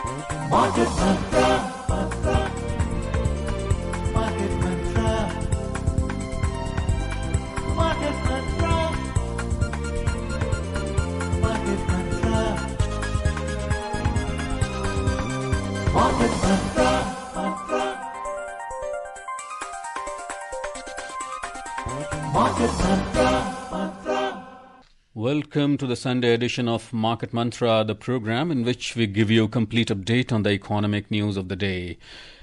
Market Mantra, Market Mantra, Market Mantra, Market Mantra, Market Mantra, Market Mantra. Welcome to the Sunday edition of Market Mantra, the program in which we give you a complete update on the economic news of the day.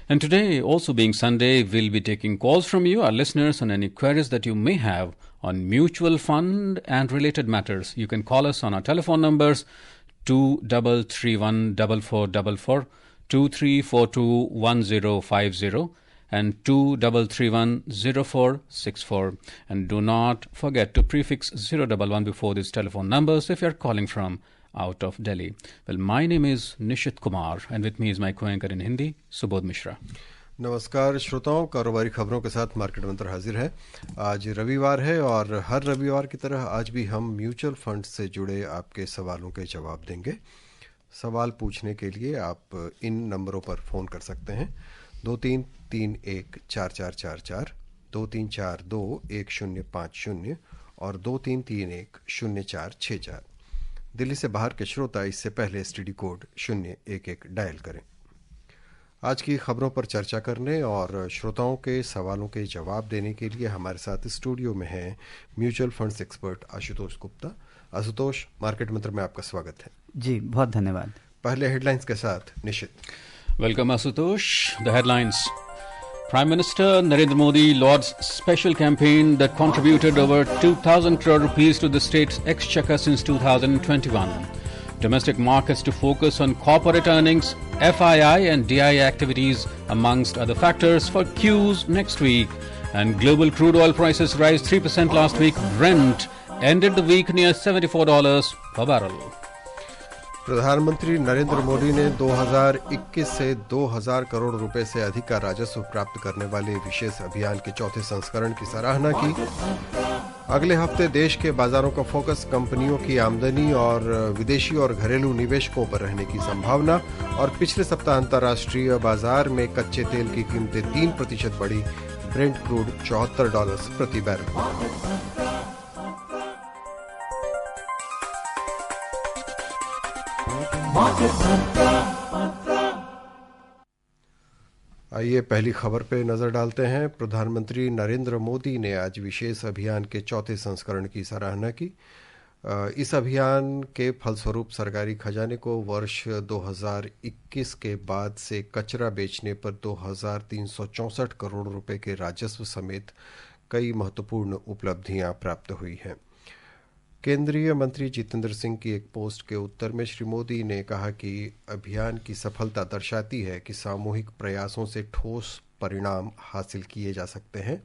And today, also being Sunday, we'll be taking calls from you, our listeners, on any queries that you may have on mutual fund and related matters. You can call us on our telephone numbers 23314444, 23421050 and 23310464. And do not forget to prefix 011 before these telephone numbers if you're calling from out of Delhi. Well, my name is Nishit Kumar and with me is my co-anchor in Hindi, Subodh Mishra. नमस्कार श्रोताओं, कारोबारी खबरों के साथ market मंत्र हाजिर है। आज रविवार है और हर रविवार की तरह आज भी हम म्यूचुअल फंड से जुड़े आपके सवालों के जवाब देंगे। सवाल पूछने के लिए आप इन नंबरों पर फ़ोन कर सकते हैं 23314444, 23421050 और 23310464। दिल्ली से बाहर के श्रोता इससे पहले एसटीडी कोड 011 डायल करें। आज की खबरों पर चर्चा करने और श्रोताओं के सवालों के जवाब देने के लिए हमारे साथ स्टूडियो में हैं mutual funds expert Ashutosh Gupta. Ashutosh, market Mantra में आपका स्वागत है। जी, बहुत धन्यवाद। पहले हेडलाइंस के साथ निशित। Welcome, Asutosh. The headlines. Prime Minister Narendra Modi lauds special campaign that contributed over 2,000 crore rupees to the state's exchequer since 2021. Domestic markets to focus on corporate earnings, FII and DI activities amongst other factors for Qs next week. And global crude oil prices rise 3% last week. Brent ended the week near $74 per barrel. प्रधानमंत्री नरेंद्र मोदी ने 2021 से 2,000 करोड़ रुपए से अधिक का राजस्व प्राप्त करने वाले विशेष अभियान के चौथे संस्करण की सराहना की। अगले हफ्ते देश के बाजारों का फोकस कंपनियों की आमदनी और विदेशी और घरेलू निवेशकों पर रहने की संभावना। और पिछले सप्ताह अंतर्राष्ट्रीय बाजार में कच्चे तेल की कीमतें 3% बढ़ी। ब्रेंट क्रूड $74 प्रति बैरल। आइए पहली खबर पे नजर डालते हैं। प्रधानमंत्री नरेंद्र मोदी ने आज विशेष अभियान के चौथे संस्करण की सराहना की। इस अभियान के फलस्वरूप सरकारी खजाने को वर्ष 2021 के बाद से कचरा बेचने पर 2,364 करोड़ रुपए के राजस्व समेत कई महत्वपूर्ण उपलब्धियां प्राप्त हुई हैं। केंद्रीय मंत्री जितेंद्र सिंह की एक पोस्ट के उत्तर में श्री मोदी ने कहा कि अभियान की सफलता दर्शाती है कि सामूहिक प्रयासों से ठोस परिणाम हासिल किए जा सकते हैं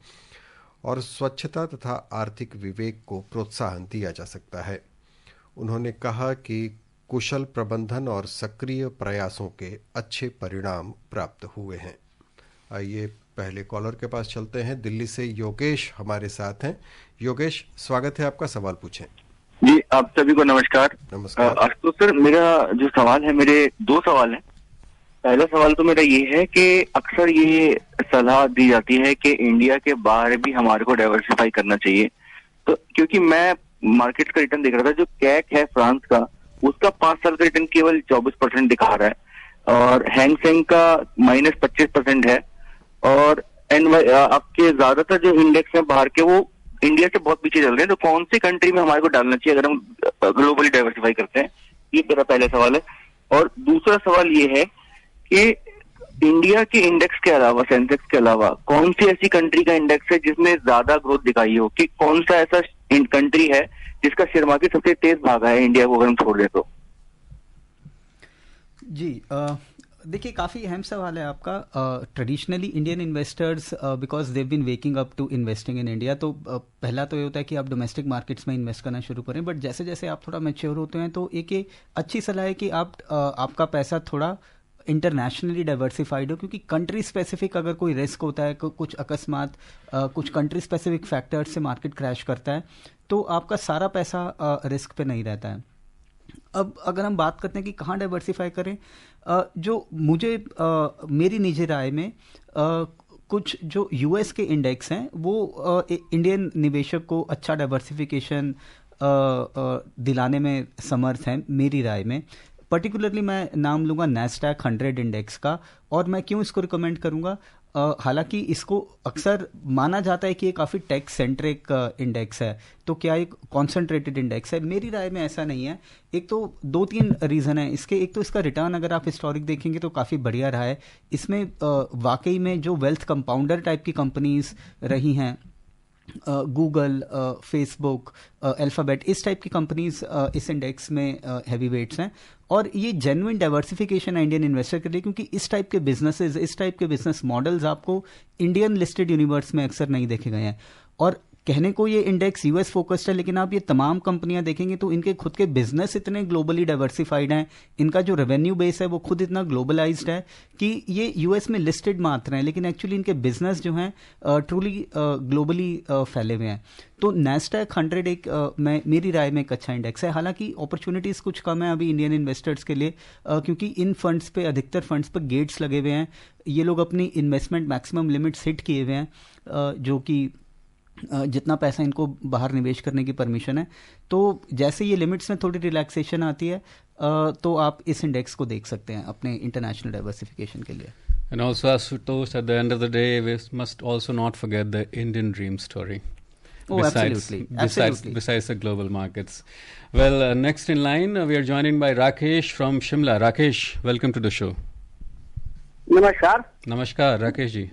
और स्वच्छता तथा आर्थिक विवेक को प्रोत्साहन दिया जा सकता है। उन्होंने कहा कि कुशल प्रबंधन और सक्रिय प्रयासों के अच्छे परिणाम प्राप्त हुए हैं। आइए पहले कॉलर के पास चलते हैं। दिल्ली से योगेश हमारे साथ हैं। योगेश, स्वागत है आपका, सवाल पूछें। जी, आप सभी को नमस्कार। नमस्कार। तो सर, मेरा जो सवाल है, मेरे दो सवाल हैं। पहला सवाल तो मेरा ये है कि अक्सर ये सलाह दी जाती है कि इंडिया के बाहर भी हमारे को डाइवर्सिफाई करना चाहिए। तो क्योंकि मैं मार्केट का रिटर्न देख रहा था, जो कैक है फ्रांस का, उसका 5 साल का रिटर्न केवल 24% दिखा रहा है और हैंगसेंग का -25% है। और आपके ज्यादातर जो इंडेक्स है बाहर के, वो इंडिया से बहुत पीछे चल रहे हैं। तो कौन सी कंट्री में हमारे को डालना चाहिए अगर हम ग्लोबली डाइवर्सिफाई करते हैं? ये मेरा पहला सवाल है। और दूसरा सवाल ये है कि इंडिया के इंडेक्स के अलावा, सेंसेक्स के अलावा, कौन सी ऐसी कंट्री का इंडेक्स है जिसने ज्यादा ग्रोथ दिखाई हो? कि कौन सा ऐसा कंट्री है जिसका शेयर मार्केट सबसे तेज भागा है इंडिया को अगर हम छोड़ दें तो? जी, देखिए, काफ़ी अहम सवाल है आपका। Traditionally Indian investors, because they've been waking up to investing in India, तो पहला तो ये होता है कि आप डोमेस्टिक मार्केट्स में इन्वेस्ट करना शुरू करें। बट जैसे जैसे आप थोड़ा मैच्योर होते हैं तो एक अच्छी सलाह है कि आपका पैसा थोड़ा इंटरनेशनली डाइवर्सिफाइड हो, क्योंकि कंट्री स्पेसिफिक अगर कोई रिस्क होता है, कुछ अकस्मात कुछ कंट्री स्पेसिफिक फैक्टर्स से मार्केट क्रैश करता है, तो आपका सारा पैसा रिस्क पे नहीं रहता है। अब अगर हम बात करते हैं कि कहाँ डाइवर्सिफाई करें, जो मुझे मेरी निजी राय में कुछ जो यूएस के इंडेक्स हैं वो इंडियन निवेशक को अच्छा डाइवर्सिफिकेशन दिलाने में समर्थ हैं मेरी राय में। पर्टिकुलरली मैं नाम लूँगा नैस्डैक 100 इंडेक्स का। और मैं क्यों इसको रिकमेंड करूँगा, हालांकि इसको अक्सर माना जाता है कि ये काफ़ी टेक सेंट्रिक इंडेक्स है, तो क्या एक कॉन्सेंट्रेटेड इंडेक्स है? मेरी राय में ऐसा नहीं है। एक तो 2-3 रीज़न है इसके। एक तो इसका रिटर्न अगर आप हिस्टोरिक देखेंगे तो काफ़ी बढ़िया रहा है। इसमें वाकई में जो वेल्थ कंपाउंडर टाइप की कंपनीज रही हैं, गूगल, फेसबुक, अल्फ़ाबेट, इस टाइप की कंपनीज इस इंडेक्स में हैवी वेट्स हैं। और ये जेन्युइन डाइवर्सिफिकेशन है इंडियन इन्वेस्टर के लिए, क्योंकि इस टाइप के बिजनेसेस, इस टाइप के बिजनेस मॉडल्स आपको इंडियन लिस्टेड यूनिवर्स में अक्सर नहीं देखे गए हैं। और कहने को ये इंडेक्स यूएस फोकस्ड है, लेकिन आप ये तमाम कंपनियां देखेंगे तो इनके खुद के बिजनेस इतने ग्लोबली डाइवर्सिफाइड हैं, इनका जो रेवेन्यू बेस है वो खुद इतना ग्लोबलाइज्ड है कि ये यूएस में लिस्टेड मात्र हैं, लेकिन एक्चुअली इनके बिजनेस जो हैं ट्रूली ग्लोबली फैले हुए हैं। तो नैस्डैक 100 एक मेरी राय में एक अच्छा इंडेक्स है। हालांकि अपॉर्चुनिटीज़ कुछ कम है अभी इंडियन इन्वेस्टर्स के लिए, क्योंकि इन फंड्स पे, अधिकतर फंड्स पे गेट्स लगे हुए हैं। ये लोग अपनी इन्वेस्टमेंट मैक्सिमम लिमिट्स हिट किए हुए हैं, जो कि जितना पैसा इनको बाहर निवेश करने की परमिशन है। तो जैसे ये लिमिट्स में थोड़ी रिलैक्सेशन आती है तो आप इस इंडेक्स को देख सकते हैं अपने इंटरनेशनल डाइवर्सिफिकेशन के लिए। And also, Ashutosh, at the end of the day, we must also not forget the Indian dream story. Oh, absolutely. Besides the global markets. Well, next in line, we are joined by Rakesh from Shimla. Rakesh, welcome to the show. नमस्कार। Namaskar, Rakesh ji.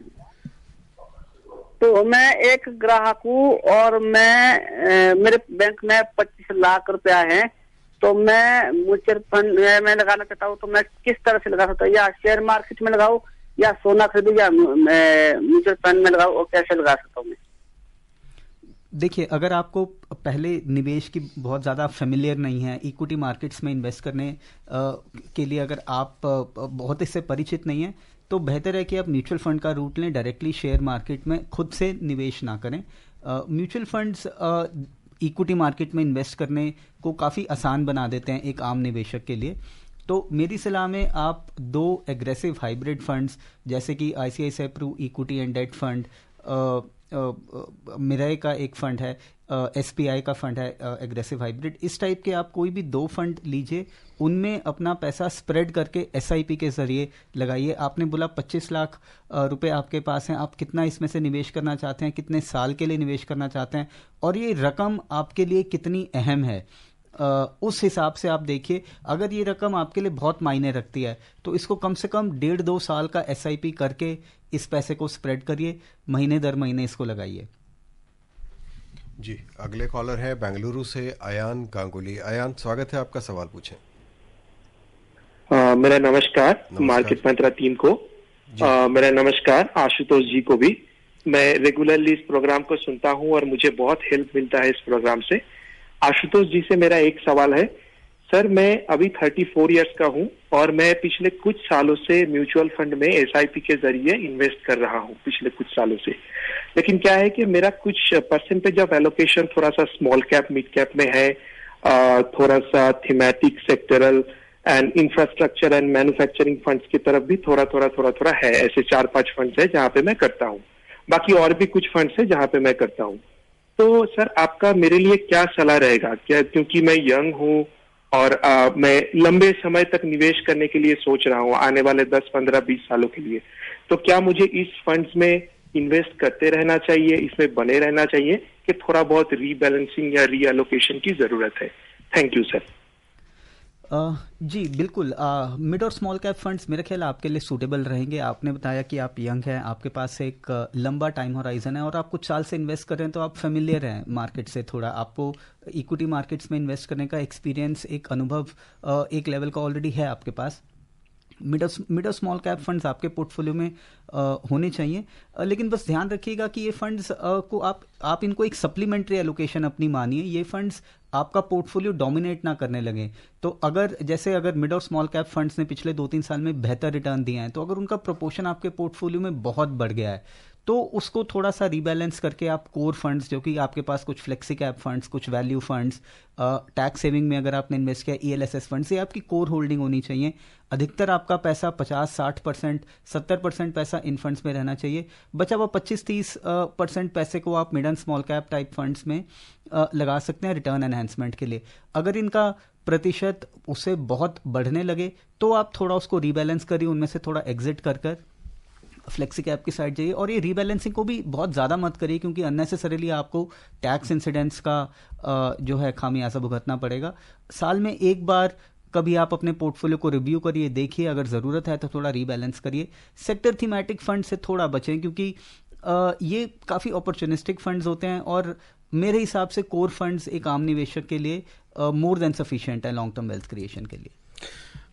तो मैं एक ग्राहक हूँ और मैं मेरे bank में 25 लाख रुपया है, तो मैं म्यूचुअल फंड में लगाना चाहता हूँ। तो मैं किस तरह से लगा सकता हूँ? या शेयर मार्केट में लगाऊं, या सोना खरीदूं, या म्यूचुअल फंड में लगाऊं, और कैसे लगा सकता हूँ मैं? देखिए, अगर आपको पहले निवेश की बहुत ज़्यादा फेमिलियर नहीं है, इक्विटी मार्केट्स में इन्वेस्ट करने के लिए अगर आप बहुत इससे परिचित नहीं हैं, तो बेहतर है कि आप म्यूचुअल फंड का रूट लें, डायरेक्टली शेयर मार्केट में खुद से निवेश ना करें। म्यूचुअल फंड्स इक्विटी मार्केट में इन्वेस्ट करने को काफ़ी आसान बना देते हैं एक आम निवेशक के लिए। तो मेरी सलाह में आप 2 एग्रेसिव हाइब्रिड फंड्स, जैसे कि ICICI pru equity and debt fund, Mirae का एक फंड है, SBI का फंड है एग्रेसिव हाइब्रिड, इस टाइप के आप कोई भी 2 फंड लीजिए, उनमें अपना पैसा स्प्रेड करके SIP के जरिए लगाइए। आपने बोला 25 लाख रुपए आपके पास हैं, आप कितना इसमें से निवेश करना चाहते हैं, कितने साल के लिए निवेश करना चाहते हैं, और ये रकम आपके लिए कितनी अहम है, उस हिसाब से आप देखिए। अगर ये रकम आपके लिए बहुत मायने रखती है तो इसको कम से कम 1.5-2 साल का SIP करके इस पैसे को स्प्रेड करिए, महीने दर महीने इसको लगाइए। जी, अगले कॉलर है बेंगलुरु से अयान गांगुली। अयान, स्वागत है आपका, सवाल पूछें। मेरा नमस्कार मार्केट मंत्रा टीम को, मेरा नमस्कार आशुतोष जी को भी। मैं रेगुलरली इस प्रोग्राम को सुनता हूं और मुझे बहुत हेल्प मिलता है इस प्रोग्राम से। आशुतोष जी से मेरा एक सवाल है। सर, मैं अभी 34 इयर्स का हूं और मैं पिछले कुछ सालों से म्यूचुअल फंड में SIP के जरिए इन्वेस्ट कर रहा हूं पिछले कुछ सालों से। लेकिन क्या है कि मेरा कुछ परसेंटेज ऑफ एलोकेशन थोड़ा सा स्मॉल कैप, मिड कैप में है, थोड़ा सा thematic, sectoral and infrastructure and manufacturing funds की तरफ भी थोड़ा है। ऐसे 4-5 फंड्स है जहां पे मैं करता हूँ। बाकी और भी कुछ फंड्स है जहां पे मैं करता हूँ। तो सर, आपका मेरे लिए क्या सलाह रहेगा? क्या, क्योंकि मैं यंग हूँ और मैं लंबे समय तक निवेश करने के लिए सोच रहा हूँ, आने वाले 10, 15, 20 सालों के लिए, तो क्या मुझे इस फंड्स में इन्वेस्ट करते रहना चाहिए, इसमें बने रहना चाहिए, कि थोड़ा बहुत रीबैलेंसिंग या रीएलोकेशन की जरूरत है? Thank you sir. जी बिल्कुल, मिड और स्मॉल कैप फंड्स मेरे ख्याल आपके लिए सूटेबल रहेंगे। आपने बताया कि आप यंग हैं, आपके पास एक लंबा टाइम होराइजन है और आप कुछ साल से इन्वेस्ट कर रहे हैं, तो आप फेमिलियर हैं मार्केट से थोड़ा, आपको इक्विटी मार्केट्स में इन्वेस्ट करने का एक्सपीरियंस, एक अनुभव एक लेवल का ऑलरेडी है आपके पास। मिड और स्मॉल कैप फंड्स आपके पोर्टफोलियो में होने चाहिए, लेकिन बस ध्यान रखिएगा कि ये फंड्स को आप इनको एक सप्लीमेंट्री एलोकेशन अपनी मानिए। ये फंड्स आपका पोर्टफोलियो डोमिनेट ना करने लगे। तो अगर मिड और स्मॉल कैप फंड्स ने पिछले 2-3 साल में बेहतर रिटर्न दिए हैं, तो अगर उनका प्रोपोर्शन आपके पोर्टफोलियो में बहुत बढ़ गया है, तो उसको थोड़ा सा रीबैलेंस करके आप कोर फंड्स, जो कि आपके पास कुछ फ्लेक्सी कैप फंड्स, कुछ वैल्यू फंड्स, टैक्स सेविंग में अगर आपने इन्वेस्ट किया ELSS फंड से, आपकी कोर होल्डिंग होनी चाहिए। अधिकतर आपका पैसा 50-60%, 70% पैसा इन फंड्स में रहना चाहिए। बचा हुआ 25-30% पैसे को आप mid and small cap type funds में लगा सकते हैं रिटर्न एनहेंसमेंट के लिए। अगर इनका प्रतिशत उसे बहुत बढ़ने लगे तो आप थोड़ा उसको रीबैलेंस करिए, उनमें से थोड़ा एग्जिट कर फ्लेक्सी कैप की साइड जाइए। और ये रीबैलेंसिंग को भी बहुत ज़्यादा मत करिए, क्योंकि अननेसेसरीली आपको टैक्स इंसिडेंट्स का जो है खामियाजा भुगतना पड़ेगा। साल में एक बार कभी आप अपने पोर्टफोलियो को रिव्यू करिए, देखिए, अगर ज़रूरत है तो थोड़ा रीबैलेंस करिए। सेक्टर थीमेटिक फंड से थोड़ा बचें, क्योंकि ये काफ़ी अपॉर्चुनिस्टिक फंड्स होते हैं, और मेरे हिसाब से कोर फंड्स एक आम निवेशक के लिए मोर देन सफिशिएंट है लॉन्ग टर्म वेल्थ क्रिएशन के लिए।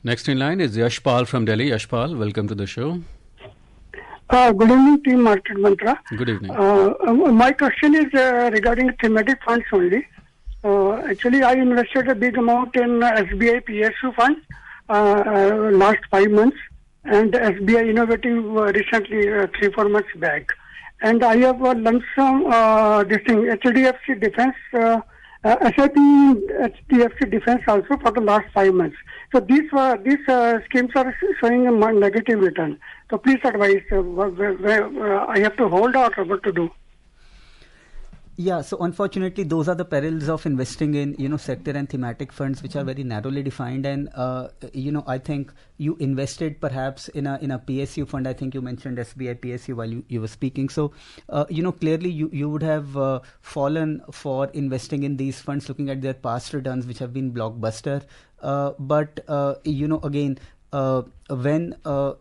Next in line is Yashpal from Delhi. Yashpal, welcome to the show. Good evening, Team Market Mantra. Good evening. My question is regarding thematic funds only. Actually, I invested a big amount in SBI PSU fund last 5 months, and SBI Innovative recently 3-4 months back. And I have a lump sum, this thing, HDFC Defense, SIP HDFC Defense also for the last 5 months. So these schemes are showing a negative return. So please advise where I have to hold or what to do. Yeah, so unfortunately, those are the perils of investing in, sector and thematic funds, which are very narrowly defined. And, I think you invested perhaps in a PSU fund. I think you mentioned SBI PSU while you were speaking. So, clearly you would have fallen for investing in these funds, looking at their past returns, which have been blockbuster. But again, when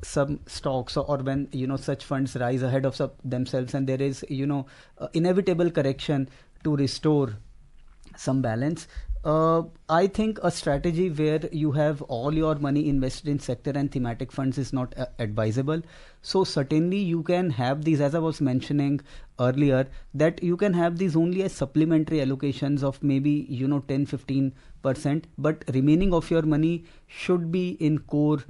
some stocks or when such funds rise ahead of themselves, and there is inevitable correction to restore some balance, I think a strategy where you have all your money invested in sector and thematic funds is not advisable. So certainly you can have these, as I was mentioning earlier, that you can have these only as supplementary allocations of maybe 10-15%, but remaining of your money should be in core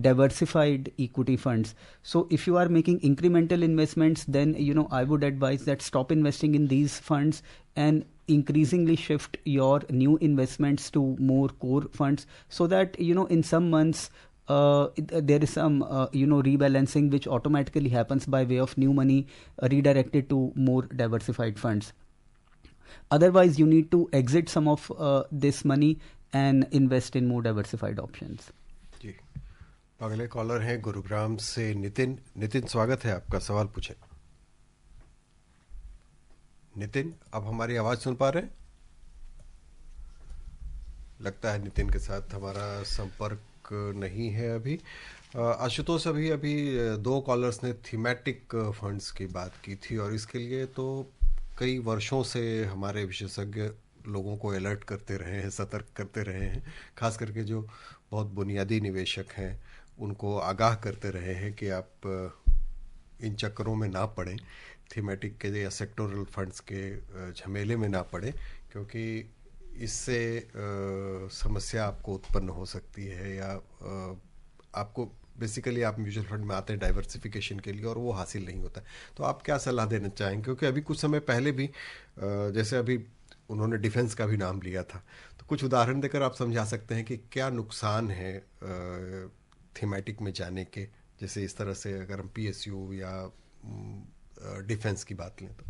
diversified equity funds. So if you are making incremental investments, then I would advise that stop investing in these funds and increasingly shift your new investments to more core funds, so that in some months there is some rebalancing which automatically happens by way of new money redirected to more diversified funds. Otherwise you need to exit some of this money and invest in more diversified options. जी, अगले collar हैं गुरुग्राम से नितिन, स्वागत है आपका, सवाल पूछें। नितिन, आप हमारी आवाज सुन पा रहे हैं? लगता है नितिन के साथ हमारा संपर्क नहीं है अभी। आशुतोष, अभी 2 कॉलर्स ने थीमेटिक फंड्स की बात की थी, और इसके लिए तो कई वर्षों से हमारे विशेषज्ञ लोगों को अलर्ट करते रहे हैं, सतर्क करते रहे हैं, खास करके जो बहुत बुनियादी निवेशक हैं उनको आगाह करते रहे हैं कि आप इन चक्करों में ना पड़ें, थीमेटिक के या सेक्टोरल फंड्स के झमेले में ना पड़े, क्योंकि इससे समस्या आपको उत्पन्न हो सकती है, या आपको बेसिकली आप म्यूचुअल फंड में आते हैं डाइवर्सिफिकेशन के लिए और वो हासिल नहीं होता। तो आप क्या सलाह देना चाहेंगे? क्योंकि अभी कुछ समय पहले भी जैसे अभी उन्होंने डिफेंस का भी नाम लिया था, तो कुछ उदाहरण देकर आप समझा सकते हैं कि क्या नुकसान है थीमेटिक में जाने के, जैसे इस तरह से अगर हम PSU या डिफेंस की बात लें तो।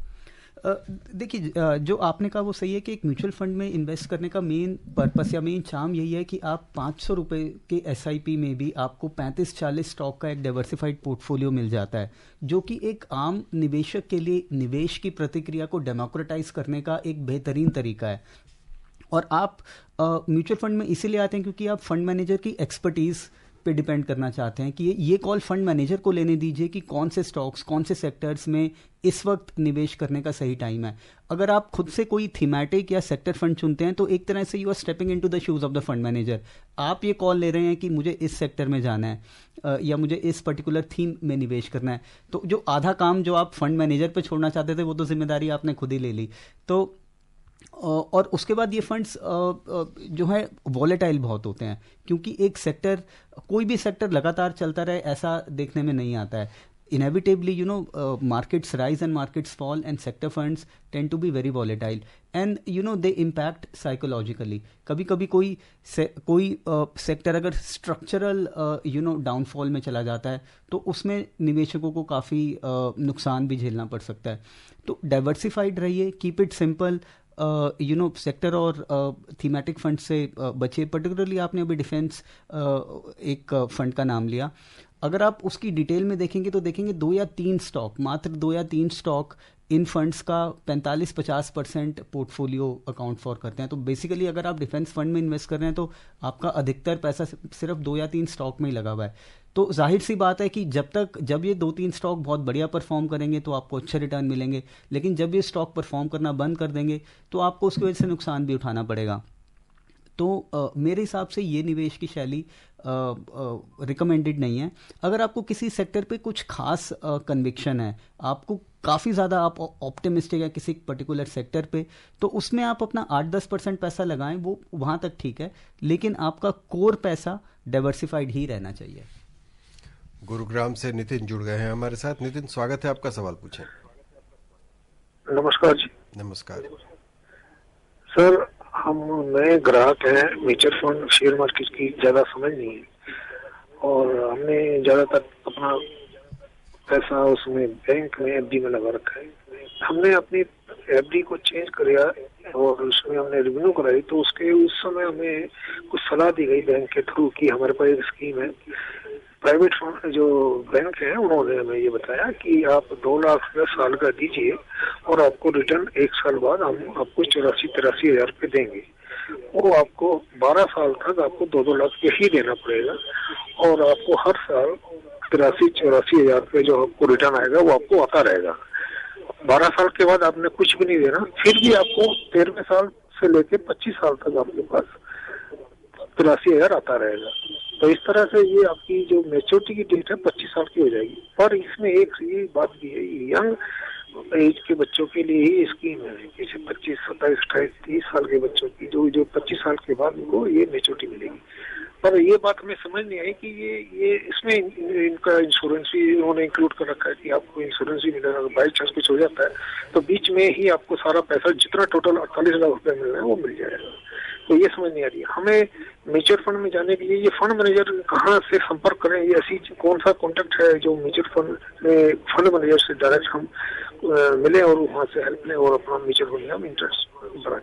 देखिए, जो आपने कहा वो सही है कि एक म्यूचुअल फंड में इन्वेस्ट करने का मेन पर्पस या मेन चार्म यही है कि आप 500 रुपये के SIP में भी आपको 35-40 स्टॉक का एक डाइवर्सिफाइड पोर्टफोलियो मिल जाता है, जो कि एक आम निवेशक के लिए निवेश की प्रतिक्रिया को डेमोक्रेटाइज करने का एक बेहतरीन तरीका है। और आप म्यूचुअल फंड में इसीलिए आते हैं क्योंकि आप फंड मैनेजर की एक्सपर्टीज़ पे डिपेंड करना चाहते हैं कि ये कॉल फंड मैनेजर को लेने दीजिए कि कौन से स्टॉक्स, कौन से सेक्टर्स में इस वक्त निवेश करने का सही टाइम है। अगर आप खुद से कोई थीमेटिक या सेक्टर फंड चुनते हैं तो एक तरह से you are stepping into the shoes of the fund manager. आप ये कॉल ले रहे हैं कि मुझे इस सेक्टर में जाना है या मुझे इस पर्टिकुलर थीम में निवेश करना है। तो जो आधा काम जो आप फंड मैनेजर पे छोड़ना चाहते थे वो तो जिम्मेदारी आपने खुद ही ले ली। तो और उसके बाद ये फंड्स जो है वॉलेटाइल बहुत होते हैं, क्योंकि एक सेक्टर, कोई भी सेक्टर लगातार चलता रहे ऐसा देखने में नहीं आता है। inevitably, markets rise and markets fall, and sector funds tend to be very volatile, and they impact psychologically. कभी कभी कोई सेक्टर अगर स्ट्रक्चरल डाउनफॉल में चला जाता है तो उसमें निवेशकों को काफ़ी नुकसान भी झेलना पड़ सकता है. तो डाइवर्सिफाइड रहिए, कीप इट सिंपल, सेक्टर और थीमेटिक फंड से बचे. पर्टिकुलरली आपने अभी डिफेंस एक फंड का नाम लिया. अगर आप उसकी डिटेल में देखेंगे तो देखेंगे 2 या 3 स्टॉक, मात्र 2 या 3 स्टॉक इन फंड्स का 45-50% पोर्टफोलियो अकाउंट फॉर करते हैं. तो बेसिकली अगर आप डिफेंस फंड में इन्वेस्ट कर रहे हैं तो आपका अधिकतर पैसा सिर्फ 2 या 3 स्टॉक में ही लगा हुआ है. तो जाहिर सी बात है कि जब ये 2-3 स्टॉक बहुत बढ़िया परफॉर्म करेंगे तो आपको अच्छे रिटर्न मिलेंगे, लेकिन जब ये स्टॉक परफॉर्म करना बंद कर देंगे तो आपको उसकी वजह से नुकसान भी उठाना पड़ेगा. तो मेरे हिसाब से ये निवेश की शैली रिकमेंडेड नहीं है. अगर आपको किसी सेक्टर पे कुछ खास कन्विक्शन है, आपको काफ़ी ज़्यादा आप ऑप्टिमिस्टिक है किसी पर्टिकुलर सेक्टर पे, तो उसमें आप अपना 8-10% पैसा लगाएं, वो वहाँ तक ठीक है, लेकिन आपका कोर पैसा डाइवर्सिफाइड ही रहना चाहिए. गुरुग्राम से नितिन जुड़ गए हैं हमारे साथ. नितिन, स्वागत है, आपका सवाल पूछें. नमस्कार जी. नमस्कार सर, हम नए ग्राहक हैं, म्यूचुअल फंड शेयर मार्केट की ज्यादा समझ नहीं है, और हमने ज्यादातर अपना पैसा उसमें बैंक में एफडी में लगा रखा है. हमने अपनी एफडी को चेंज किया और उसमें हमने रिन्यू कराई, तो उस समय हमें कुछ सलाह दी गई बैंक के थ्रू कि हमारे पास एक स्कीम है. प्राइवेट फंड जो बैंक है उन्होंने हमें ये बताया कि आप 2 लाख रुपया साल का दीजिए और आपको रिटर्न 1 साल बाद हम आपको 84-83 हजार रुपये देंगे. वो आपको 12 साल तक आपको 2-2 लाख रुपये ही देना पड़ेगा, और आपको हर साल 83-84 हजार रुपये जो आपको रिटर्न आएगा वो आपको आता रहेगा. 12 साल के बाद आपने कुछ भी नहीं देना, फिर भी आपको 13वें साल से लेके 25 साल तक आपके पास 83 हजार आता रहेगा. तो इस तरह से ये आपकी जो मैच्योरिटी की डेट है 25 साल की हो जाएगी. पर इसमें एक ये बात भी है, यंग एज के बच्चों के लिए ही स्कीम है, जैसे 25, 27, 28, 30 साल के बच्चों की जो 25 साल के बाद उनको ये मैच्योरिटी मिलेगी. पर ये बात हमें समझ नहीं आई कि ये इसमें इनका इंश्योरेंस भी उन्होंने इंक्लूड कर रखा है कि आपको इंश्योरेंस भी मिलेगा. अगर बाई चांस कुछ हो जाता है तो बीच में ही आपको सारा पैसा जितना टोटल 48 लाख रुपया मिलना है वो मिल जाएगा. तो ये समझ नहीं आ रही है हमें. म्यूचुअल फंड में जाने के लिए ये फंड मैनेजर कहाँ से संपर्क करें, ये ऐसी कौन सा कॉन्टेक्ट है जो म्यूचुअल फंड में फंड मैनेजर से डायरेक्ट हम मिले और वहाँ से हेल्प लें और अपना म्यूचुअल फंड में हम इंटरेस्ट बढ़ाएं.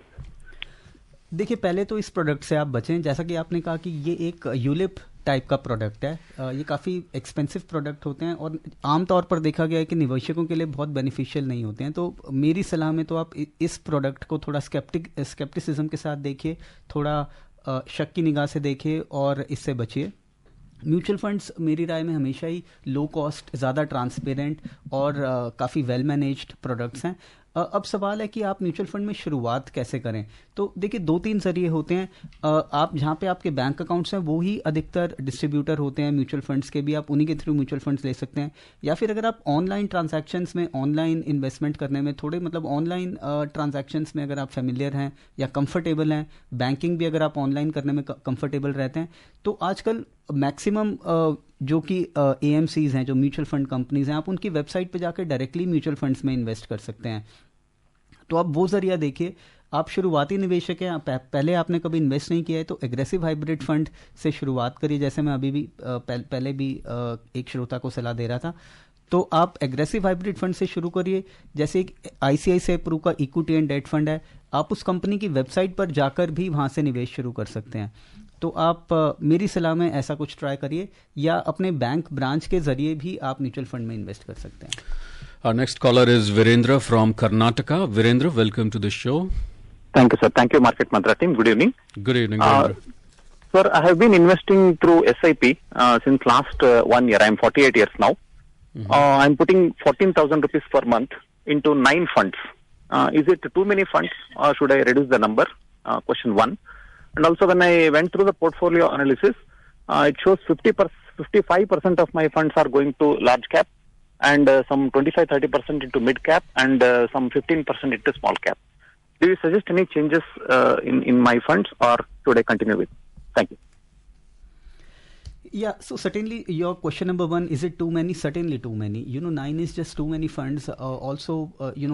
देखिए, पहले तो इस प्रोडक्ट से आप बचें. जैसा कि आपने कहा कि ये एक यूलिप टाइप का प्रोडक्ट है, ये काफ़ी एक्सपेंसिव प्रोडक्ट होते हैं और आमतौर पर देखा गया है कि निवेशकों के लिए बहुत बेनिफिशियल नहीं होते हैं. तो मेरी सलाह में तो आप इस प्रोडक्ट को थोड़ा स्केप्टिसिज्म के साथ देखिए, थोड़ा शक की निगाह से देखिए और इससे बचिए. म्यूचुअल फंड्स मेरी राय में हमेशा ही लो कॉस्ट, ज़्यादा ट्रांसपेरेंट और काफ़ी वेल मैनेज्ड प्रोडक्ट्स हैं. अब सवाल है कि आप म्यूचुअल फंड में शुरुआत कैसे करें. तो देखिए, 2-3 जरिए होते हैं. आप जहाँ पे आपके बैंक अकाउंट्स हैं वो ही अधिकतर डिस्ट्रीब्यूटर होते हैं म्यूचुअल फंड्स के भी, आप उन्हीं के थ्रू म्यूचुअल फंड्स ले सकते हैं. या फिर अगर आप ऑनलाइन ट्रांजैक्शंस में, ऑनलाइन इन्वेस्टमेंट करने में थोड़े ऑनलाइन ट्रांजैक्शंस में अगर आप फेमिलियर हैं या कंफर्टेबल हैं, बैंकिंग भी अगर आप ऑनलाइन करने में कंफर्टेबल रहते हैं, तो आजकल मैक्सिमम जो कि AMCs हैं, जो म्यूचुअल फंड कंपनीज हैं, आप उनकी वेबसाइट पे जाकर डायरेक्टली म्यूचुअल फंड्स में इन्वेस्ट कर सकते हैं. तो आप वो जरिया देखिए. आप शुरुआती निवेशक हैं, पहले आपने कभी इन्वेस्ट नहीं किया है, तो एग्रेसिव हाइब्रिड फंड से शुरुआत करिए, जैसे मैं अभी भी पहले भी एक श्रोता को सलाह दे रहा था. तो आप एग्रेसिव हाइब्रिड फंड से शुरू करिए. जैसे एक ICICI प्रू का इक्विटी एंड डेट फंड है, आप उस कंपनी की वेबसाइट पर जाकर भी वहाँ से निवेश शुरू कर सकते हैं. तो आप मेरी सलाह में ऐसा कुछ ट्राई करिए, या अपने बैंक ब्रांच के जरिए भी आप म्यूचुअल फंड में इन्वेस्ट कर सकते हैं. Our next caller is Virendra from Karnataka. Virendra, welcome to the show. Thank you, sir. Thank you, Market Mantra team. Good evening. Good evening, Virendra. Sir, I have been investing through SIP since last 1 year. I am 48 years now. I am putting 14,000 rupees per month into 9 funds. Is it too many funds, or should I reduce the number? Question 1. And also, when I went through the portfolio analysis, it shows 55% of my funds are going to large cap, and some 25-30% into mid cap, and some 15% into small cap. Do you suggest any changes in my funds, or should I continue with? Thank you. Yeah, so certainly your question number one, is it too many? Certainly too many. 9 is just too many funds. Also,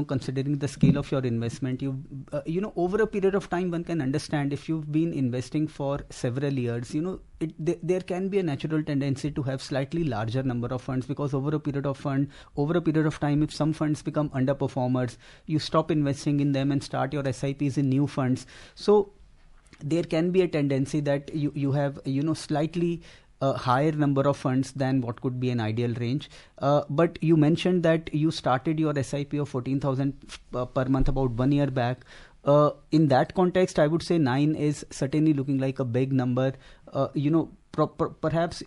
considering the scale of your investment, over a period of time, one can understand if you've been investing for several years, there can be a natural tendency to have slightly larger number of funds, because over a period of time, if some funds become underperformers, you stop investing in them and start your SIPs in new funds. So there can be a tendency that you have, slightly higher number of funds than what could be an ideal range. But you mentioned that you started your SIP of 14,000 per month about 1 year back. In that context, I would say 9 is certainly looking like a big number. Perhaps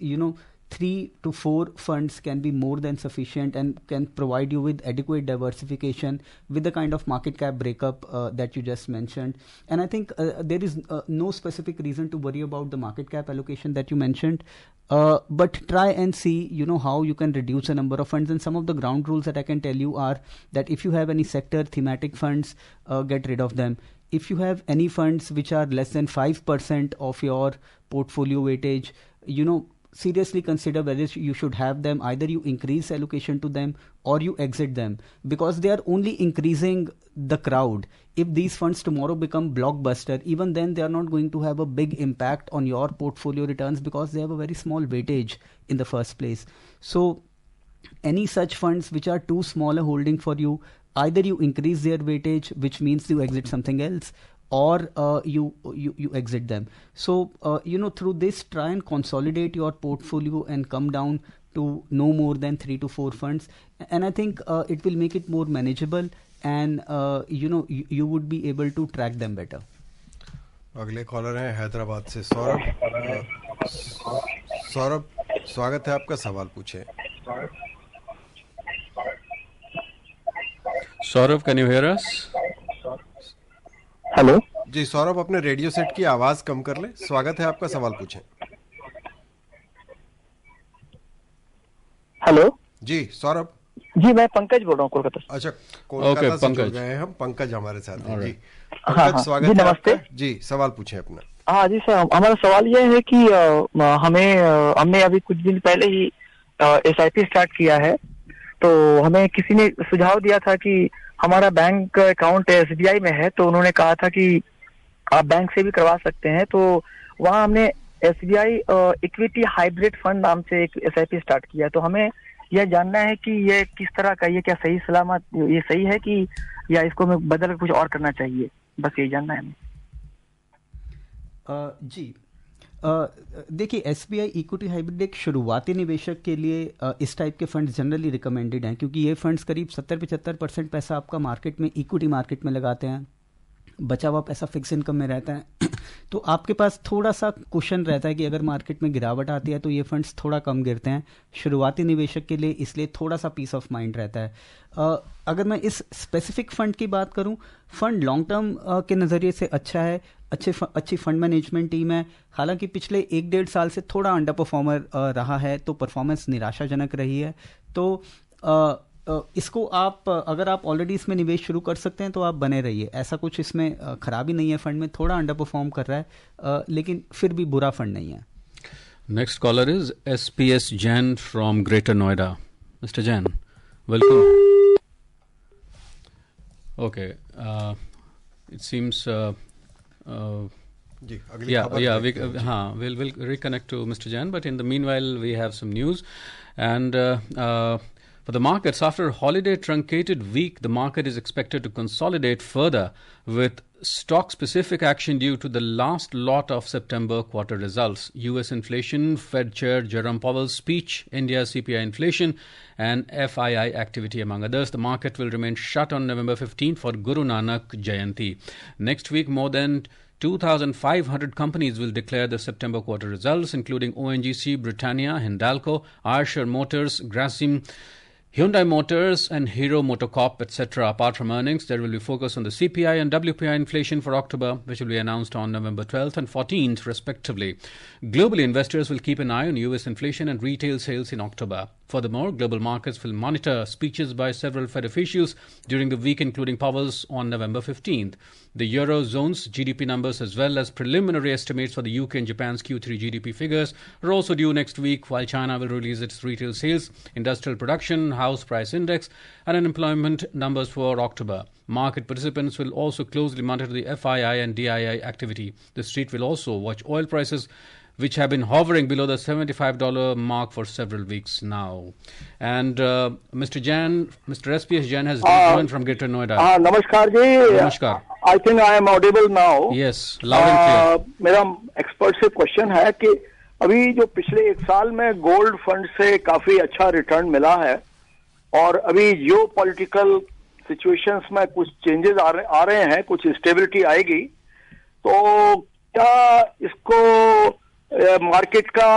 3 to 4 funds can be more than sufficient and can provide you with adequate diversification with the kind of market cap breakup that you just mentioned. And I think there is no specific reason to worry about the market cap allocation that you mentioned. But try and see, how you can reduce the number of funds. And some of the ground rules that I can tell you are that if you have any sector thematic funds, get rid of them. If you have any funds which are less than 5% of your portfolio weightage, seriously consider whether you should have them. Either you increase allocation to them or you exit them, because they are only increasing the crowd. If these funds tomorrow become blockbuster, even then they are not going to have a big impact on your portfolio returns, because they have a very small weightage in the first place. So any such funds which are too small a holding for you, either you increase their weightage, which means you exit something else, or you exit them. So through this, try and consolidate your portfolio and come down to no more than 3 to 4 funds, and I think it will make it more manageable, and you would be able to track them better. अगले collar हैं हैदराबाद से सौरभ. सौरभ, स्वागत है आपका, सवाल पूछें. Saurav, can you hear us? Hello जी सौरभ, अपने रेडियो सेट की आवाज कम कर लें. स्वागत है आपका, सवाल पूछें. हेलो जी सौरभ. जी मैं पंकज बोल रहा हूँ कोलकाता से. अच्छा, कोलकाता से जुड़ गए हैं हम. पंकज हमारे साथ हैं. जी पंकज, स्वागत जी, है नमस्ते. आपका. जी सवाल पूछें अपना. हाँ जी सर, हमारा सवाल ये है कि हमने अभी कुछ दिन पहले ही SIP स्टार्ट किया है. तो हमें किसी ने सुझाव दिया था कि हमारा बैंक अकाउंट SBI में है, तो उन्होंने कहा था कि आप बैंक से भी करवा सकते हैं. तो वहाँ हमने SBI इक्विटी हाइब्रिड फंड नाम से एक SIP स्टार्ट किया. तो हमें यह जानना है कि ये किस तरह का, ये क्या सही सलामत, ये सही है कि या इसको हमें बदल कुछ और करना चाहिए, बस यही जानना है हमें. जी देखिए, SBI इक्विटी हाइब्रिड एक शुरुआती निवेशक के लिए इस टाइप के फंड्स जनरली रिकमेंडेड हैं, क्योंकि ये फंड्स करीब 70-75% पैसा आपका मार्केट में, इक्विटी मार्केट में लगाते हैं, बचा हुआ पैसा फिक्स इनकम में रहता है. तो आपके पास थोड़ा सा कुशन रहता है कि अगर मार्केट में गिरावट आती है तो ये फंड्स थोड़ा कम गिरते हैं शुरुआती निवेशक के लिए, इसलिए थोड़ा सा पीस ऑफ माइंड रहता है. अगर मैं इस स्पेसिफिक फंड की बात करूं, फंड लॉन्ग टर्म के नज़रिए से अच्छा है, अच्छी फंड मैनेजमेंट टीम है. हालांकि पिछले 1-1.5 साल से थोड़ा अंडर परफॉर्मर रहा है, तो परफॉर्मेंस निराशाजनक रही है. तो इसको आप, अगर आप ऑलरेडी इसमें निवेश शुरू कर सकते हैं तो आप बने रहिए. ऐसा कुछ इसमें खराबी नहीं है. फंड में थोड़ा अंडर परफॉर्म कर रहा है, लेकिन फिर भी बुरा फंड नहीं है. Next collar is SPS Jain from greater Noida. Mister Jain, welcome. Okay, it seems we'll reconnect to Mr. Jain, but in the meanwhile we have some news. And for the markets, after a holiday truncated week, the market is expected to consolidate further with stock-specific action due to the last lot of September quarter results. US inflation, Fed Chair Jerome Powell's speech, India's CPI inflation, and FII activity, among others. The market will remain shut on November 15th for Guru Nanak Jayanti. Next week, more than 2,500 companies will declare the September quarter results, including ONGC, Britannia, Hindalco, Eicher Motors, Grasim, Hyundai Motors and Hero Motocorp, etc. Apart from earnings, there will be focus on the CPI and WPI inflation for October, which will be announced on November 12th and 14th, respectively. Globally, investors will keep an eye on US inflation and retail sales in October. Furthermore, global markets will monitor speeches by several Fed officials during the week, including Powell's on November 15th. The Eurozone's GDP numbers, as well as preliminary estimates for the UK and Japan's Q3 GDP figures, are also due next week, while China will release its retail sales, industrial production, house price index, and unemployment numbers for October. Market participants will also closely monitor the FII and DII activity. The street will also watch oil prices, which have been hovering below the $75 mark for several weeks now. And Mr. SPS Jain has joined from Greater Noida. नमस्कार जी. नमस्कार. I think I am audible now. Yes, loud and clear. मेरा expert से question है कि अभी जो पिछले एक साल में गोल्ड फंड से काफी अच्छा रिटर्न मिला है और अभी जियो पॉलिटिकल सिचुएशंस में कुछ चेंजेस आ रहे हैं, कुछ स्टेबिलिटी आएगी, तो क्या इसको मार्केट का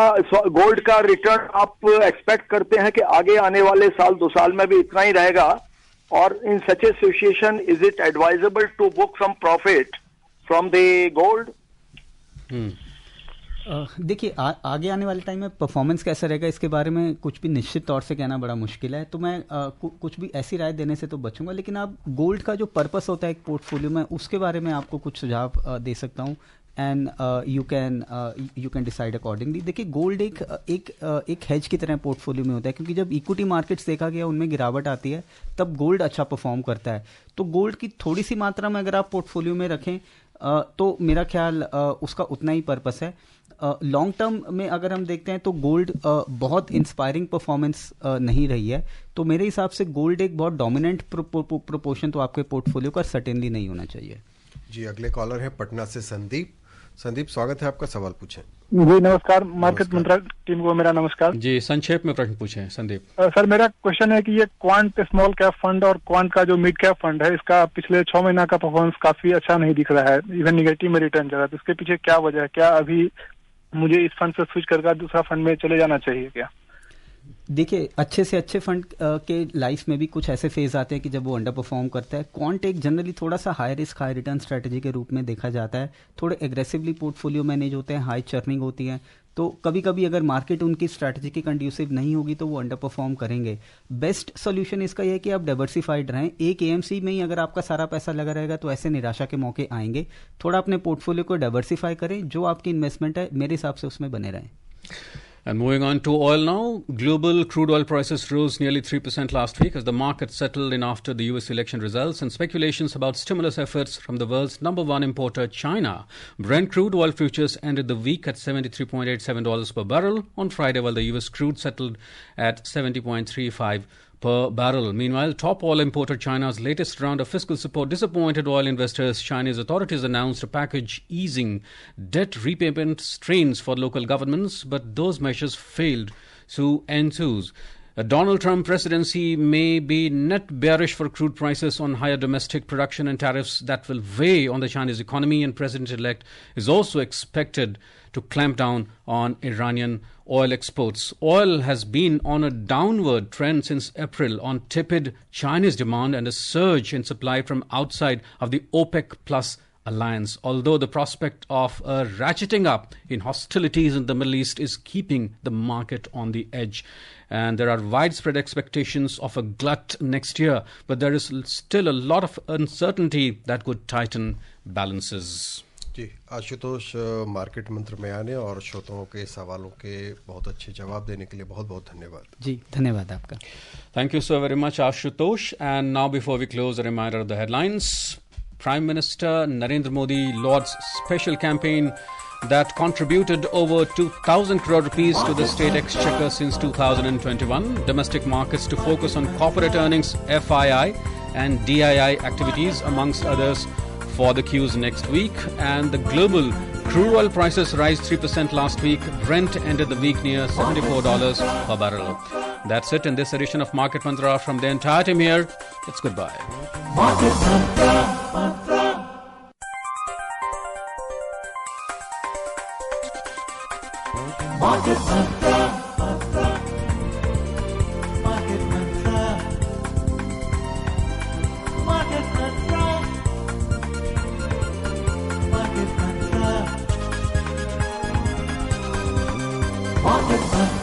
गोल्ड का रिटर्न आप एक्सपेक्ट करते हैं कि आगे आने वाले साल 2 साल में भी इतना ही रहेगा? और in such a situation is it advisable to book some profit from the gold? देखिए, आगे आने वाले टाइम में परफॉर्मेंस कैसा रहेगा इसके बारे में कुछ भी निश्चित तौर से कहना बड़ा मुश्किल है, तो मैं कुछ भी ऐसी राय देने से तो बचूंगा। लेकिन आप गोल्ड का जो पर्पस होता है एक पोर्टफोलियो में, उसके बारे में आपको कुछ सुझाव दे सकता हूँ, and you can decide accordingly. देखिए, गोल्ड एक हेज की तरह पोर्टफोलियो में होता है, क्योंकि जब इक्विटी मार्केट्स देखा गया उनमें गिरावट आती है तब गोल्ड अच्छा परफॉर्म करता है। तो गोल्ड की थोड़ी सी मात्रा में अगर आप पोर्टफोलियो में रखें तो मेरा ख्याल उसका उतना ही पर्पस है। लॉन्ग टर्म में अगर हम देखते हैं तो गोल्ड बहुत इंस्पायरिंग परफॉर्मेंस नहीं रही है, तो मेरे हिसाब से गोल्ड एक बहुत डोमिनेंट प्रोपोर्शन तो आपके पोर्टफोलियो का सर्टेनली नहीं होना चाहिए। जी, अगले कॉलर है पटना से संदीप। संदीप, स्वागत है आपका, सवाल पूछें। जी नमस्कार, मार्केट मंत्रा टीम को मेरा नमस्कार जी। संक्षेप में प्रश्न पूछें संदीप। सर, मेरा क्वेश्चन है कि ये क्वांट स्मॉल कैप फंड और क्वांट का जो मिड कैप फंड है, इसका पिछले 6 महीना का परफॉर्मेंस काफी अच्छा नहीं दिख रहा है, इवन निगेटिव में रिटर्न जा रहा है, तो इसके पीछे क्या वजह है? क्या अभी मुझे इस फंड से स्विच करके दूसरा फंड में चले जाना चाहिए क्या? देखिए, अच्छे से अच्छे फंड के लाइफ में भी कुछ ऐसे फेज आते हैं कि जब वो अंडर परफॉर्म करता है। क्वांट एक जनरली थोड़ा सा high risk high return strategy के रूप में देखा जाता है, थोड़े एग्रेसिवली पोर्टफोलियो मैनेज होते हैं, हाई चर्निंग होती है, तो कभी कभी अगर मार्केट उनकी स्ट्रैटेजी की कंड्यूसिव नहीं होगी तो वो अंडर परफॉर्म करेंगे। बेस्ट सोल्यूशन इसका यह है कि आप डाइवर्सिफाइड रहें। एक एएमसी में ही अगर आपका सारा पैसा लगा रहेगा तो ऐसे निराशा के मौके आएंगे। थोड़ा अपने पोर्टफोलियो को डाइवर्सिफाई करें, जो आपकी इन्वेस्टमेंट है मेरे हिसाब से उसमें बने रहें। And moving on to oil now, global crude oil prices rose nearly 3% last week as the market settled in after the US election results and speculations about stimulus efforts from the world's number one importer, China. Brent crude oil futures ended the week at $73.87 per barrel on Friday, while the US crude settled at $70.35 per barrel. Meanwhile, top oil importer China's latest round of fiscal support disappointed oil investors. Chinese authorities announced a package easing debt repayment strains for local governments, but those measures failed to enthuse. A Donald Trump presidency may be net bearish for crude prices on higher domestic production and tariffs that will weigh on the Chinese economy, and President-elect is also expected to clamp down on Iranian oil exports. Oil has been on a downward trend since April on tepid Chinese demand and a surge in supply from outside of the OPEC Plus alliance, although the prospect of a ratcheting up in hostilities in the Middle East is keeping the market on the edge. And there are widespread expectations of a glut next year, but there is still a lot of uncertainty that could tighten balances. जी, Ashutosh, market Mantra में आने और श्रोताओं के सवालों के बहुत अच्छे जवाब देने के लिए बहुत बहुत धन्यवाद। जी, धन्यवाद आपका। Thank you so very much, Ashutosh. And now before we close, a reminder of the headlines. Prime Minister Narendra Modi lauds special campaign that contributed over 2,000 crore rupees to the state exchequer since 2021. Domestic markets to focus on corporate earnings, FII and DII activities, amongst others, for the Qs next week. And the global crude oil prices rise 3% last week. Brent ended the week near $74 per barrel. That's it in this edition of Market Mantra. From the entire team here, it's goodbye. Market Mantra, Mantra. Market Mantra, Mantra. Market Mantra. Market Mantra. Market Mantra. Market Mantra.